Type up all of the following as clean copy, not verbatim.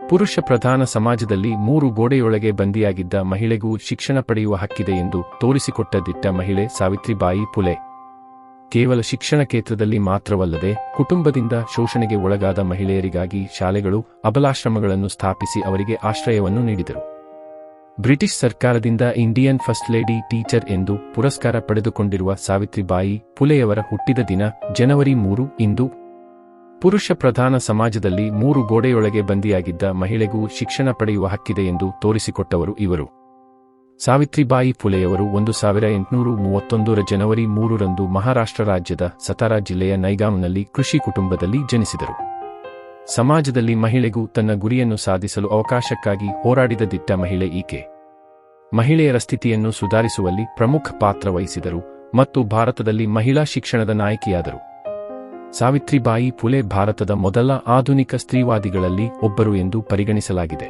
ಪುರುಷ ಪ್ರಧಾನ ಸಮಾಜದಲ್ಲಿ 3 ಗೋಡೆಯೊಳಗೆ ಬಂದಿಯಾಗಿದ್ದ ಮಹಿಳೆಗೂ ಶಿಕ್ಷಣ ಪಡೆಯುವ ಹಕ್ಕಿದೆ ಎಂದು ತೋರಿಸಿಕೊಟ್ಟ ದಿಟ್ಟ ಮಹಿಳೆ ಸಾವಿತ್ರಿಬಾಯಿ ಫುಲೆ. ಕೇವಲ ಶಿಕ್ಷಣ ಕ್ಷೇತ್ರದಲ್ಲಿ ಮಾತ್ರವಲ್ಲದೆ ಕುಟುಂಬದಿಂದ ಶೋಷಣೆಗೆ ಒಳಗಾದ ಮಹಿಳೆಯರಿಗಾಗಿ ಶಾಲೆಗಳು, ಅಬಲಾಶ್ರಮಗಳನ್ನು ಸ್ಥಾಪಿಸಿ ಅವರಿಗೆ ಆಶ್ರಯವನ್ನು ನೀಡಿದರು. ಬ್ರಿಟಿಷ್ ಸರ್ಕಾರದಿಂದ ಇಂಡಿಯನ್ ಫಸ್ಟ್ ಲೇಡಿ ಟೀಚರ್ ಎಂದು ಪುರಸ್ಕಾರ ಪಡೆದುಕೊಂಡಿರುವ ಸಾವಿತ್ರಿಬಾಯಿ ಫುಲೆಯವರ ಹುಟ್ಟಿದ ದಿನ ಜನವರಿ 3 ಇಂದು. ಪುರುಷ ಪ್ರಧಾನ ಸಮಾಜದಲ್ಲಿ 3 ಗೋಡೆಯೊಳಗೆ ಬಂದಿಯಾಗಿದ್ದ ಮಹಿಳೆಗೂ ಶಿಕ್ಷಣ ಪಡೆಯುವ ಹಕ್ಕಿದೆ ಎಂದು ತೋರಿಸಿಕೊಟ್ಟವರು ಇವರು. ಸಾವಿತ್ರಿಬಾಯಿ ಫುಲೆಯವರು 1831 ಜನವರಿ 3 ರಂದು ಮಹಾರಾಷ್ಟ್ರ ರಾಜ್ಯದ ಸತಾರಾ ಜಿಲ್ಲೆಯ ನೈಗಾಂನಲ್ಲಿ ಕೃಷಿ ಕುಟುಂಬದಲ್ಲಿ ಜನಿಸಿದರು. ಸಮಾಜದಲ್ಲಿ ಮಹಿಳೆಗೂ ತನ್ನ ಗುರಿಯನ್ನು ಸಾಧಿಸಲು ಅವಕಾಶಕ್ಕಾಗಿ ಹೋರಾಡಿದ ದಿಟ್ಟ ಮಹಿಳೆ ಈಕೆ. ಮಹಿಳೆಯರ ಸ್ಥಿತಿಯನ್ನು ಸುಧಾರಿಸುವಲ್ಲಿ ಪ್ರಮುಖ ಪಾತ್ರ ವಹಿಸಿದರು ಮತ್ತು ಭಾರತದಲ್ಲಿ ಮಹಿಳಾ ಶಿಕ್ಷಣದ ನಾಯಕಿಯಾದರು. ಸಾವಿತ್ರಿಬಾಯಿ ಫುಲೆ ಭಾರತದ ಮೊದಲ ಆಧುನಿಕ ಸ್ತ್ರೀವಾದಿಗಳಲ್ಲಿ ಒಬ್ಬರು ಎಂದು ಪರಿಗಣಿಸಲಾಗಿದೆ.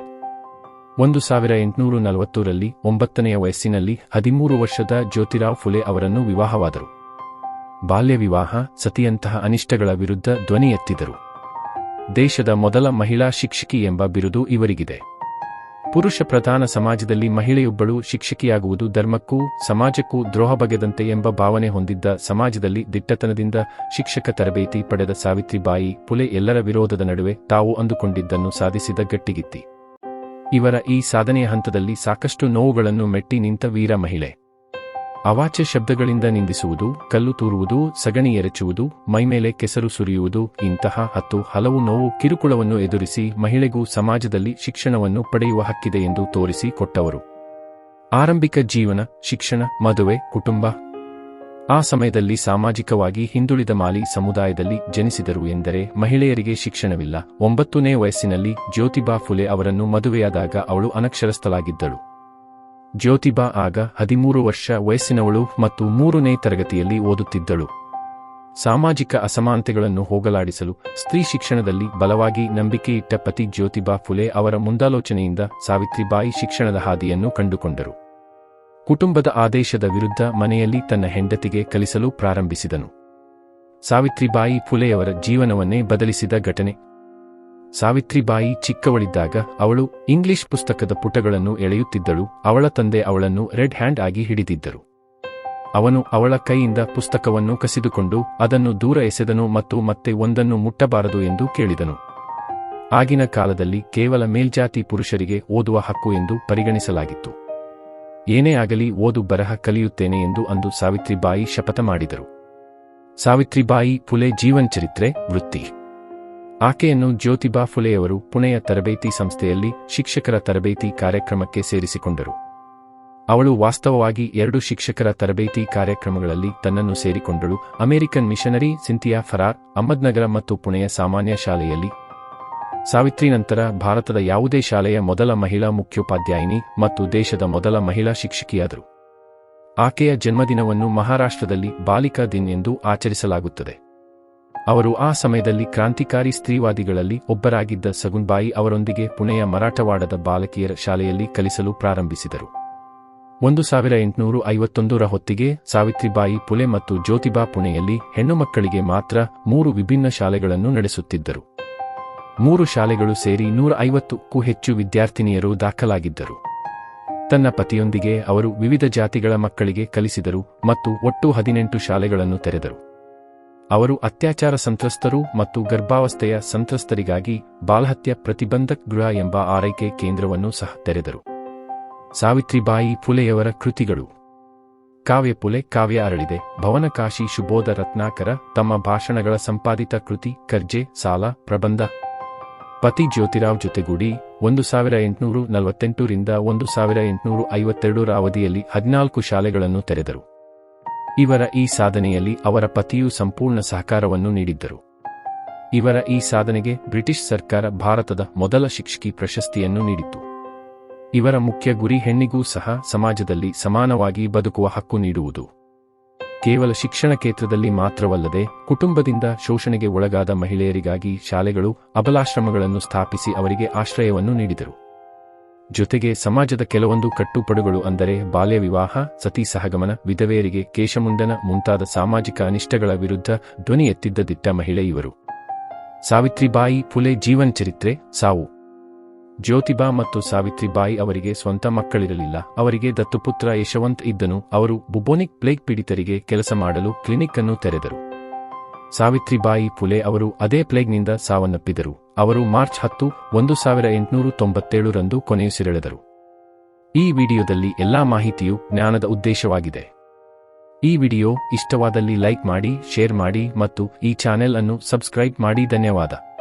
1840ರಲ್ಲಿ 9ನೇ ವಯಸ್ಸಿನಲ್ಲಿ 13 ವರ್ಷದ ಜ್ಯೋತಿರಾವ್ ಫುಲೆ ಅವರನ್ನು ವಿವಾಹವಾದರು. ಬಾಲ್ಯ ವಿವಾಹ, ಸತಿಯಂತಹ ಅನಿಷ್ಟಗಳ ವಿರುದ್ಧ ಧ್ವನಿ ಎತ್ತಿದರು. ದೇಶದ ಮೊದಲ ಮಹಿಳಾ ಶಿಕ್ಷಕಿ ಎಂಬ ಬಿರುದು ಇವರಿಗಿದೆ. ಪುರುಷ ಪ್ರಧಾನ ಸಮಾಜದಲ್ಲಿ ಮಹಿಳೆಯೊಬ್ಬಳು ಶಿಕ್ಷಕಿಯಾಗುವುದು ಧರ್ಮಕ್ಕೂ ಸಮಾಜಕ್ಕೂ ದ್ರೋಹ ಬಗೆದಂತೆ ಎಂಬ ಭಾವನೆ ಹೊಂದಿದ್ದ ಸಮಾಜದಲ್ಲಿ ದಿಟ್ಟತನದಿಂದ ಶಿಕ್ಷಕ ತರಬೇತಿ ಪಡೆದ ಸಾವಿತ್ರಿಬಾಯಿ ಫುಲೆ ಎಲ್ಲರ ವಿರೋಧದ ನಡುವೆ ತಾವು ಅಂದುಕೊಂಡಿದ್ದನ್ನು ಸಾಧಿಸಿದ ಗಟ್ಟಿಗಿತ್ತಿ. ಇವರ ಈ ಸಾಧನೆಯ ಹಂತದಲ್ಲಿ ಸಾಕಷ್ಟು ನೋವುಗಳನ್ನು ಮೆಟ್ಟಿ ನಿಂತ ವೀರ ಮಹಿಳೆ. ಅವಾಚ್ಯ ಶಬ್ದಗಳಿಂದ ನಿಂದಿಸುವುದು, ಕಲ್ಲು ತೂರುವುದು, ಸಗಣಿ ಎರಚುವುದು, ಮೈಮೇಲೆ ಕೆಸರು ಸುರಿಯುವುದು ಇಂತಹ ಹಲವು ನೋವು ಕಿರುಕುಳವನ್ನು ಎದುರಿಸಿ ಮಹಿಳೆಗೂ ಸಮಾಜದಲ್ಲಿ ಶಿಕ್ಷಣವನ್ನು ಪಡೆಯುವ ಹಕ್ಕಿದೆ ಎಂದು ತೋರಿಸಿ ಕೊಟ್ಟವರು. ಆರಂಭಿಕ ಜೀವನ, ಶಿಕ್ಷಣ, ಮದುವೆ, ಕುಟುಂಬ. ಆ ಸಮಯದಲ್ಲಿ ಸಾಮಾಜಿಕವಾಗಿ ಹಿಂದುಳಿದ ಮಾಲಿ ಸಮುದಾಯದಲ್ಲಿ ಜನಿಸಿದರು ಎಂದರೆ ಮಹಿಳೆಯರಿಗೆ ಶಿಕ್ಷಣವಿಲ್ಲ. 9ನೇ ವಯಸ್ಸಿನಲ್ಲಿ ಜ್ಯೋತಿಬಾ ಫುಲೆ ಅವರನ್ನು ಮದುವೆಯಾದಾಗ ಅವಳು ಅನಕ್ಷರಸ್ಥಳಾಗಿದ್ದಳು. ಜ್ಯೋತಿಬಾ ಆಗ 13 ವರ್ಷ ವಯಸ್ಸಿನವಳು ಮತ್ತು 3ನೇ ತರಗತಿಯಲ್ಲಿ ಓದುತ್ತಿದ್ದಳು. ಸಾಮಾಜಿಕ ಅಸಮಾನತೆಗಳನ್ನು ಹೋಗಲಾಡಿಸಲು ಸ್ತ್ರೀ ಶಿಕ್ಷಣದಲ್ಲಿ ಬಲವಾಗಿ ನಂಬಿಕೆಯಿಟ್ಟ ಪತಿ ಜ್ಯೋತಿಬಾ ಫುಲೆ ಅವರ ಮುಂದಾಲೋಚನೆಯಿಂದ ಸಾವಿತ್ರಿಬಾಯಿ ಶಿಕ್ಷಣದ ಹಾದಿಯನ್ನು ಕಂಡುಕೊಂಡರು. ಕುಟುಂಬದ ಆದೇಶದ ವಿರುದ್ಧ ಮನೆಯಲ್ಲಿ ತನ್ನ ಹೆಂಡತಿಗೆ ಕಲಿಸಲು ಪ್ರಾರಂಭಿಸಿದನು. ಸಾವಿತ್ರಿಬಾಯಿ ಫುಲೆಯವರ ಜೀವನವನ್ನೇ ಬದಲಿಸಿದ ಘಟನೆ. ಸಾವಿತ್ರಿಬಾಯಿ ಚಿಕ್ಕವಳಿದ್ದಾಗ ಅವಳು ಇಂಗ್ಲಿಷ್ ಪುಸ್ತಕದ ಪುಟಗಳನ್ನು ಎಳೆಯುತ್ತಿದ್ದಳು. ಅವಳ ತಂದೆ ಅವಳನ್ನು ರೆಡ್ ಹ್ಯಾಂಡ್ ಆಗಿ ಹಿಡಿದಿದ್ದರು. ಅವನು ಅವಳ ಕೈಯಿಂದ ಪುಸ್ತಕವನ್ನು ಕಸಿದುಕೊಂಡು ಅದನ್ನು ದೂರ ಎಸೆದನು ಮತ್ತು ಮತ್ತೆ ಒಂದನ್ನು ಮುಟ್ಟಬಾರದು ಎಂದು ಕೇಳಿದನು. ಆಗಿನ ಕಾಲದಲ್ಲಿ ಕೇವಲ ಮೇಲ್ಜಾತಿ ಪುರುಷರಿಗೆ ಓದುವ ಹಕ್ಕು ಎಂದು ಪರಿಗಣಿಸಲಾಗಿತ್ತು. ಏನೇ ಆಗಲಿ ಓದು ಬರಹ ಕಲಿಯುತ್ತೇನೆ ಎಂದು ಅಂದು ಸಾವಿತ್ರಿಬಾಯಿ ಶಪಥ ಮಾಡಿದರು. ಸಾವಿತ್ರಿಬಾಯಿ ಫುಲೆ ಜೀವನಚರಿತ್ರೆ, ವೃತ್ತಿ. ಆಕೆಯನ್ನು ಜ್ಯೋತಿಬಾ ಫುಲೆಯವರು ಪುಣೆಯ ತರಬೇತಿ ಸಂಸ್ಥೆಯಲ್ಲಿ ಶಿಕ್ಷಕರ ತರಬೇತಿ ಕಾರ್ಯಕ್ರಮಕ್ಕೆ ಸೇರಿಸಿಕೊಂಡರು. ಅವಳು ವಾಸ್ತವವಾಗಿ 2 ಶಿಕ್ಷಕರ ತರಬೇತಿ ಕಾರ್ಯಕ್ರಮಗಳಲ್ಲಿ ತನ್ನನ್ನು ಸೇರಿಕೊಂಡಳು. ಅಮೆರಿಕನ್ ಮಿಷನರಿ ಸಿಂಥಿಯಾ ಫರಾರ್, ಅಹಮದ್ನಗರ ಮತ್ತು ಪುಣೆಯ ಸಾಮಾನ್ಯ ಶಾಲೆಯಲ್ಲಿ. ಸಾವಿತ್ರಿ ನಂತರ ಭಾರತದ ಯಾವುದೇ ಶಾಲೆಯ ಮೊದಲ ಮಹಿಳಾ ಮುಖ್ಯೋಪಾಧ್ಯಾಯಿನಿ ಮತ್ತು ದೇಶದ ಮೊದಲ ಮಹಿಳಾ ಶಿಕ್ಷಕಿಯಾದರು. ಆಕೆಯ ಜನ್ಮದಿನವನ್ನು ಮಹಾರಾಷ್ಟ್ರದಲ್ಲಿ ಬಾಲಿಕಾ ದಿನ್ ಎಂದು ಆಚರಿಸಲಾಗುತ್ತದೆ. ಅವರು ಆ ಸಮಯದಲ್ಲಿ ಕ್ರಾಂತಿಕಾರಿ ಸ್ತ್ರೀವಾದಿಗಳಲ್ಲಿ ಒಬ್ಬರಾಗಿದ್ದ ಸಗುನ್ಬಾಯಿ ಅವರೊಂದಿಗೆ ಪುಣೆಯ ಮರಾಠವಾಡದ ಬಾಲಕಿಯರ ಶಾಲೆಯಲ್ಲಿ ಕಲಿಸಲು ಪ್ರಾರಂಭಿಸಿದರು. 1851ರ ಹೊತ್ತಿಗೆ ಸಾವಿತ್ರಿಬಾಯಿ ಫುಲೆ ಮತ್ತು ಜ್ಯೋತಿಬಾ ಪುಣೆಯಲ್ಲಿ ಹೆಣ್ಣುಮಕ್ಕಳಿಗೆ ಮಾತ್ರ 3 ವಿಭಿನ್ನ ಶಾಲೆಗಳನ್ನು ನಡೆಸುತ್ತಿದ್ದರು. 3 ಶಾಲೆಗಳು ಸೇರಿ 150ಕ್ಕೂ ಹೆಚ್ಚು ವಿದ್ಯಾರ್ಥಿನಿಯರು ದಾಖಲಾಗಿದ್ದರು. ತನ್ನ ಪತಿಯೊಂದಿಗೆ ಅವರು ವಿವಿಧ ಜಾತಿಗಳ ಮಕ್ಕಳಿಗೆ ಕಲಿಸಿದರು ಮತ್ತು ಒಟ್ಟು 18 ಶಾಲೆಗಳನ್ನು ತೆರೆದರು. ಅವರು ಅತ್ಯಾಚಾರ ಸಂತ್ರಸ್ತರು ಮತ್ತು ಗರ್ಭಾವಸ್ಥೆಯ ಸಂತ್ರಸ್ತರಿಗಾಗಿ ಬಾಲಹತ್ಯೆ ಪ್ರತಿಬಂಧಕ ಗೃಹ ಎಂಬ ಆರೈಕೆ ಕೇಂದ್ರವನ್ನು ಸಹ ತೆರೆದರು. ಸಾವಿತ್ರಿಬಾಯಿ ಫುಲೆಯವರ ಕೃತಿಗಳು. ಕಾವ್ಯ ಫುಲೆ ಕಾವ್ಯ ಅರಳಿದೆ, ಭವನಕಾಶಿ ಶುಭೋಧ ರತ್ನಾಕರ ತಮ್ಮ ಭಾಷಣಗಳ ಸಂಪಾದಿತ ಕೃತಿ ಕರ್ಜೆ, ಸಾಲ, ಪ್ರಬಂಧ. ಪತಿ ಜ್ಯೋತಿರಾವ್ ಜೊತೆಗೂಡಿ 1848 ರಿಂದ 1852ರ ಅವಧಿಯಲ್ಲಿ 14 ಶಾಲೆಗಳನ್ನು ತೆರೆದರು. ಇವರ ಈ ಸಾಧನೆಯಲ್ಲಿ ಅವರ ಪತಿಯು ಸಂಪೂರ್ಣ ಸಹಕಾರವನ್ನು ನೀಡಿದ್ದರು. ಇವರ ಈ ಸಾಧನೆಗೆ ಬ್ರಿಟಿಷ್ ಸರ್ಕಾರ ಭಾರತದ ಮೊದಲ ಶಿಕ್ಷಕಿ ಪ್ರಶಸ್ತಿಯನ್ನು ನೀಡಿತು. ಇವರ ಮುಖ್ಯ ಗುರಿ ಹೆಣ್ಣಿಗೂ ಸಹ ಸಮಾಜದಲ್ಲಿ ಸಮಾನವಾಗಿ ಬದುಕುವ ಹಕ್ಕು ನೀಡುವುದು. ಕೇವಲ ಶಿಕ್ಷಣ ಕ್ಷೇತ್ರದಲ್ಲಿ ಮಾತ್ರವಲ್ಲದೆ ಕುಟುಂಬದಿಂದ ಶೋಷಣೆಗೆ ಒಳಗಾದ ಮಹಿಳೆಯರಿಗಾಗಿ ಶಾಲೆಗಳು, ಅಬಲಾಶ್ರಮಗಳನ್ನು ಸ್ಥಾಪಿಸಿ ಅವರಿಗೆ ಆಶ್ರಯವನ್ನು ನೀಡಿದರು. ಜೊತೆಗೆ ಸಮಾಜದ ಕೆಲವೊಂದು ಕಟ್ಟುಪಾಡುಗಳು ಅಂದರೆ ಬಾಲ್ಯ ವಿವಾಹ, ಸತಿ ಸಹಗಮನ, ವಿಧವೆಯರಿಗೆ ಕೇಶಮುಂಡನ ಮುಂತಾದ ಸಾಮಾಜಿಕ ಅನಿಷ್ಟಗಳ ವಿರುದ್ಧ ಧ್ವನಿ ಎತ್ತಿದ್ದ ದಿಟ್ಟ ಮಹಿಳೆ ಇವರು. ಸಾವಿತ್ರಿಬಾಯಿ ಫುಲೆ ಜೀವನಚರಿತ್ರೆ, ಸಾವು. ಜ್ಯೋತಿಬಾ ಮತ್ತು ಸಾವಿತ್ರಿಬಾಯಿ ಅವರಿಗೆ ಸ್ವಂತ ಮಕ್ಕಳಿರಲಿಲ್ಲ. ಅವರಿಗೆ ದತ್ತುಪುತ್ರ ಯಶವಂತ್ ಇದ್ದನು. ಅವರು ಬುಬೋನಿಕ್ ಪ್ಲೇಗ್ ಪೀಡಿತರಿಗೆ ಕೆಲಸ ಮಾಡಲು ಕ್ಲಿನಿಕ್ ಅನ್ನು ತೆರೆದರು. ಸಾವಿತ್ರಿಬಾಯಿ ಫುಲೆ ಅವರು ಅದೇ ಪ್ಲೇಗ್ನಿಂದ ಸಾವನ್ನಪ್ಪಿದರು. ಅವರು ಮಾರ್ಚ್ 10, 1897 ರಂದು ಕೊನೆಯುಸಿರೆಳೆದರು. ಈ ವಿಡಿಯೋದಲ್ಲಿ ಎಲ್ಲಾ ಮಾಹಿತಿಯು ಜ್ಞಾನದ ಉದ್ದೇಶವಾಗಿದೆ. ಈ ವಿಡಿಯೋ ಇಷ್ಟವಾದಲ್ಲಿ ಲೈಕ್ ಮಾಡಿ, ಶೇರ್ ಮಾಡಿ ಮತ್ತು ಈ ಚಾನೆಲ್ ಅನ್ನು ಸಬ್ಸ್ಕ್ರೈಬ್ ಮಾಡಿ. ಧನ್ಯವಾದ.